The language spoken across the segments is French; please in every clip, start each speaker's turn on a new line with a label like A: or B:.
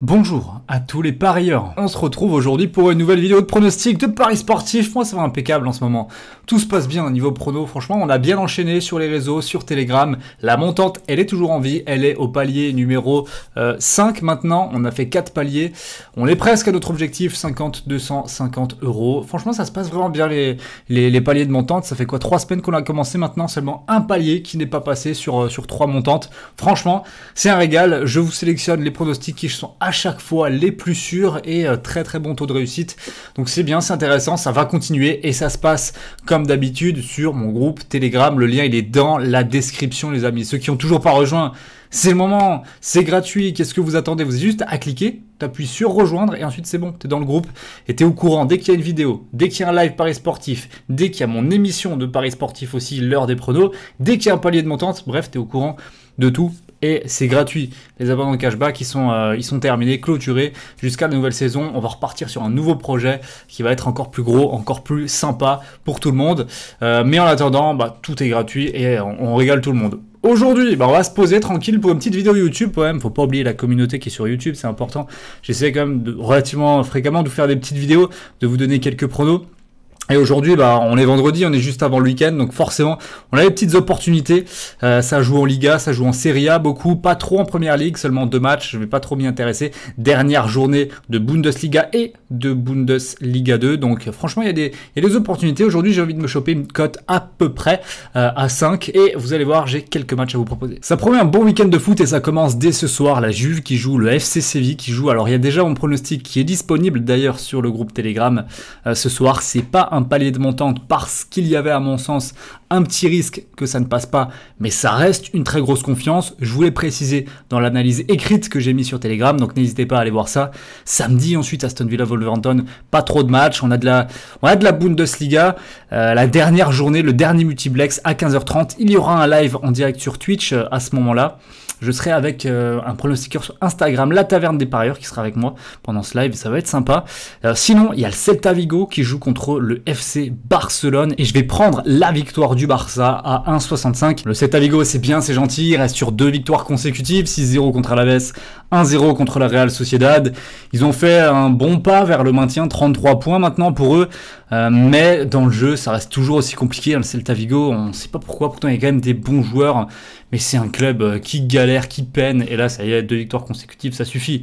A: Bonjour à tous les parieurs, on se retrouve aujourd'hui pour une nouvelle vidéo de pronostic de paris sportifs. Moi ça va impeccable en ce moment, tout se passe bien au niveau prono, franchement on a bien enchaîné sur les réseaux, sur Telegram, la montante elle est toujours en vie, elle est au palier numéro 5 maintenant, on a fait 4 paliers, on est presque à notre objectif 250 euros, franchement ça se passe vraiment bien les paliers de montante, ça fait quoi 3 semaines qu'on a commencé maintenant, seulement un palier qui n'est pas passé sur 3 montantes, franchement c'est un régal, je vous sélectionne les pronostics qui sont à chaque fois les plus sûrs et très très bon taux de réussite. Donc c'est bien, c'est intéressant, ça va continuer et ça se passe comme d'habitude sur mon groupe Telegram. Le lien il est dans la description les amis. Ceux qui n'ont toujours pas rejoint, c'est le moment, c'est gratuit. Qu'est-ce que vous attendez? Vous avez juste à cliquer, t'appuies sur rejoindre et ensuite c'est bon, t'es dans le groupe et t'es au courant dès qu'il y a une vidéo, dès qu'il y a un live Paris Sportif, dès qu'il y a mon émission de Paris Sportif aussi, l'heure des pronos, dès qu'il y a un palier de montante, bref t'es au courant de tout. Et c'est gratuit. Les abonnements de cashback, ils sont terminés, clôturés jusqu'à la nouvelle saison. On va repartir sur un nouveau projet qui va être encore plus gros, encore plus sympa pour tout le monde. Mais en attendant, tout est gratuit et on régale tout le monde. Aujourd'hui, on va se poser tranquille pour une petite vidéo YouTube quand même. Faut pas oublier la communauté qui est sur YouTube, c'est important. J'essaie quand même relativement fréquemment de vous faire des petites vidéos, de vous donner quelques pronos. Et aujourd'hui, on est vendredi, on est juste avant le week-end, donc forcément, on a des petites opportunités. Ça joue en Liga, ça joue en Serie A, beaucoup, pas trop en Première Ligue, seulement 2 matchs, je vais pas trop m'y intéresser. Dernière journée de Bundesliga et de Bundesliga 2, donc franchement, il y a des opportunités. Aujourd'hui, j'ai envie de me choper une cote à peu près à 5, et vous allez voir, j'ai quelques matchs à vous proposer. Ça promet un bon week-end de foot et ça commence dès ce soir. La Juve qui joue, le FC Séville qui joue. Alors, il y a déjà mon pronostic qui est disponible d'ailleurs sur le groupe Telegram ce soir. C'est pas un palier de montante parce qu'il y avait à mon sens un petit risque que ça ne passe pas, mais ça reste une très grosse confiance. Je vous l'ai précisé dans l'analyse écrite que j'ai mis sur Telegram, donc n'hésitez pas à aller voir ça. Samedi ensuite Aston Villa Wolverhampton, pas trop de matchs, on a de la Bundesliga, la dernière journée, le dernier multiplex à 15h30, il y aura un live en direct sur Twitch à ce moment-là. Je serai avec un pronostiqueur sur Instagram, la Taverne des Parieurs, qui sera avec moi pendant ce live, ça va être sympa. Sinon, il y a le Celta Vigo qui joue contre le FC Barcelone et je vais prendre la victoire du Barça à 1,65. Le Celta Vigo, c'est bien, c'est gentil, il reste sur 2 victoires consécutives, 6-0 contre Alaves, 1-0 contre la Real Sociedad. Ils ont fait un bon pas vers le maintien, 33 points maintenant pour eux, mais dans le jeu, ça reste toujours aussi compliqué. Le Celta Vigo, on ne sait pas pourquoi, pourtant il y a quand même des bons joueurs, mais c'est un club qui galère, qui peine, et là ça y est, 2 victoires consécutives, ça suffit,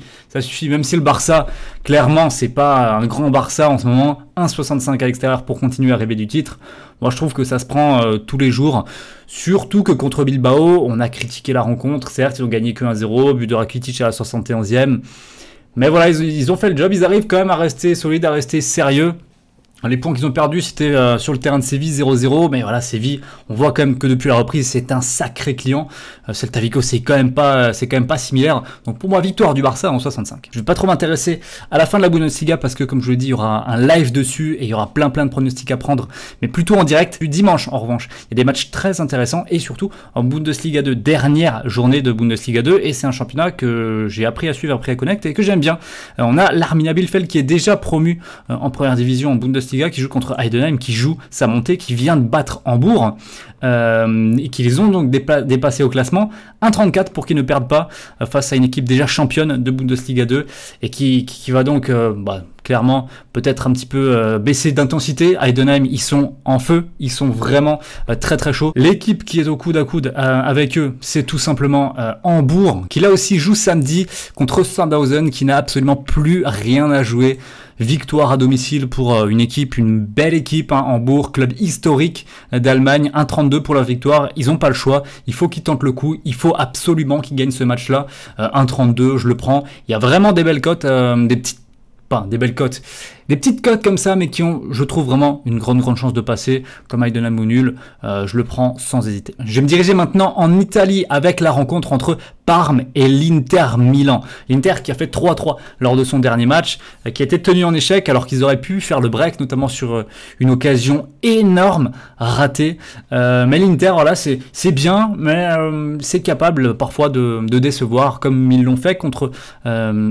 A: même si le Barça, clairement c'est pas un grand Barça en ce moment, 1,65 à l'extérieur pour continuer à rêver du titre, moi je trouve que ça se prend tous les jours, surtout que contre Bilbao, on a critiqué la rencontre, certes ils ont gagné que 1-0, but de Rakitic à la 71e, mais voilà, ils ont fait le job, ils arrivent quand même à rester solides, à rester sérieux. Les points qu'ils ont perdus, c'était sur le terrain de Séville 0-0, mais voilà, Séville, on voit quand même que depuis la reprise, c'est un sacré client. Celta Vigo, c'est quand même pas similaire. Donc pour moi, victoire du Barça en 65. Je vais pas trop m'intéresser à la fin de la Bundesliga parce que, comme je vous l'ai dit, il y aura un live dessus et il y aura plein de pronostics à prendre, mais plutôt en direct du dimanche. En revanche, il y a des matchs très intéressants et surtout en Bundesliga 2, dernière journée de Bundesliga 2, et c'est un championnat que j'ai appris à suivre, appris à connaître et que j'aime bien. On a l'Arminia Bielefeld qui est déjà promu en première division en Bundesliga, qui joue contre Heidenheim, qui joue sa montée, qui vient de battre Hambourg et qui les ont donc dépassés au classement. 1,34 pour qu'ils ne perdent pas face à une équipe déjà championne de Bundesliga 2 et qui va donc clairement peut-être un petit peu baisser d'intensité. Heidenheim, ils sont en feu, ils sont vraiment très chauds. L'équipe qui est au coude à coude avec eux, c'est tout simplement Hambourg, qui là aussi joue samedi contre Sandhausen, qui n'a absolument plus rien à jouer. Victoire à domicile pour une belle équipe, Hambourg, club historique d'Allemagne, 1,32 pour la victoire, ils n'ont pas le choix, il faut qu'ils tentent le coup, il faut absolument qu'ils gagnent ce match-là, 1,32, je le prends, il y a vraiment des belles cotes, des petites cotes comme ça, mais qui ont, je trouve, vraiment une grande chance de passer, comme Heidenheim ou nul, je le prends sans hésiter. Je vais me diriger maintenant en Italie avec la rencontre entre Parme et l'Inter Milan. L'Inter qui a fait 3-3 lors de son dernier match, qui a été tenu en échec alors qu'ils auraient pu faire le break, notamment sur une occasion énorme ratée. Mais l'Inter, voilà, c'est bien, mais c'est capable parfois de décevoir, comme ils l'ont fait contre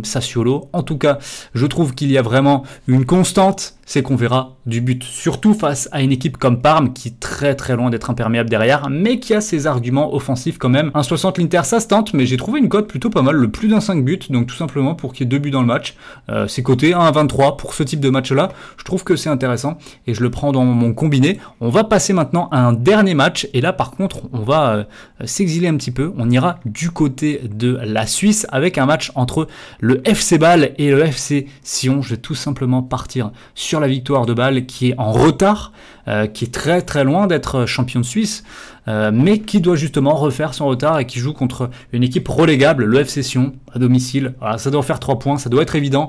A: Sassuolo. En tout cas, je trouve qu'il y a vraiment une Une constante, c'est qu'on verra du but, surtout face à une équipe comme Parme qui est très très loin d'être imperméable derrière, mais qui a ses arguments offensifs quand même. 1,60 l'Inter, ça se tente, mais j'ai trouvé une cote plutôt pas mal, le plus d'un 5 buts, donc tout simplement pour qu'il y ait 2 buts dans le match. C'est coté 1,23 pour ce type de match-là, je trouve que c'est intéressant et je le prends dans mon combiné. On va passer maintenant à un dernier match, et là par contre on va s'exiler un petit peu, on ira du côté de la Suisse avec un match entre le FC Bâle et le FC Sion. Je vais tout simplement partir sur la victoire de Bâle qui est en retard, qui est très très loin d'être champion de Suisse, mais qui doit justement refaire son retard et qui joue contre une équipe relégable, le FC Sion, à domicile. Voilà, ça doit faire 3 points, ça doit être évident.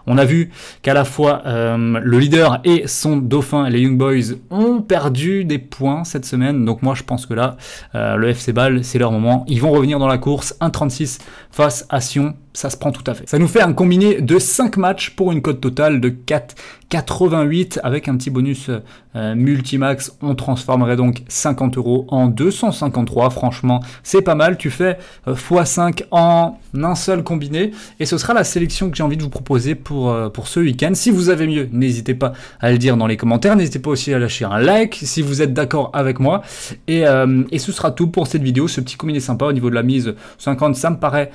A: On a vu qu'à la fois le leader et son dauphin, les Young Boys, ont perdu des points cette semaine, donc moi je pense que là, le FC Bâle, c'est leur moment. Ils vont revenir dans la course, 1,36 face à Sion, ça se prend tout à fait. Ça nous fait un combiné de 5 matchs pour une cote totale de 4,88 avec un petit bonus multimax. On transformerait donc 50 € en 253. Franchement, c'est pas mal. Tu fais x5 en un seul combiné et ce sera la sélection que j'ai envie de vous proposer pour ce week-end. Si vous avez mieux, n'hésitez pas à le dire dans les commentaires. N'hésitez pas aussi à lâcher un like si vous êtes d'accord avec moi. Et ce sera tout pour cette vidéo. Ce petit combiné sympa au niveau de la mise 50, ça me paraît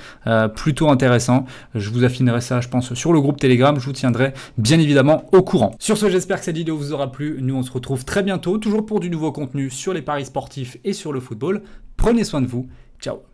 A: plutôt intéressant. Je vous affinerai ça, je pense, sur le groupe Telegram. Je vous tiendrai bien évidemment au courant. Sur ce, j'espère que cette vidéo vous aura plu. Nous, on se retrouve très bientôt, toujours pour du nouveau contenu sur les paris sportifs et sur le football. Prenez soin de vous. Ciao.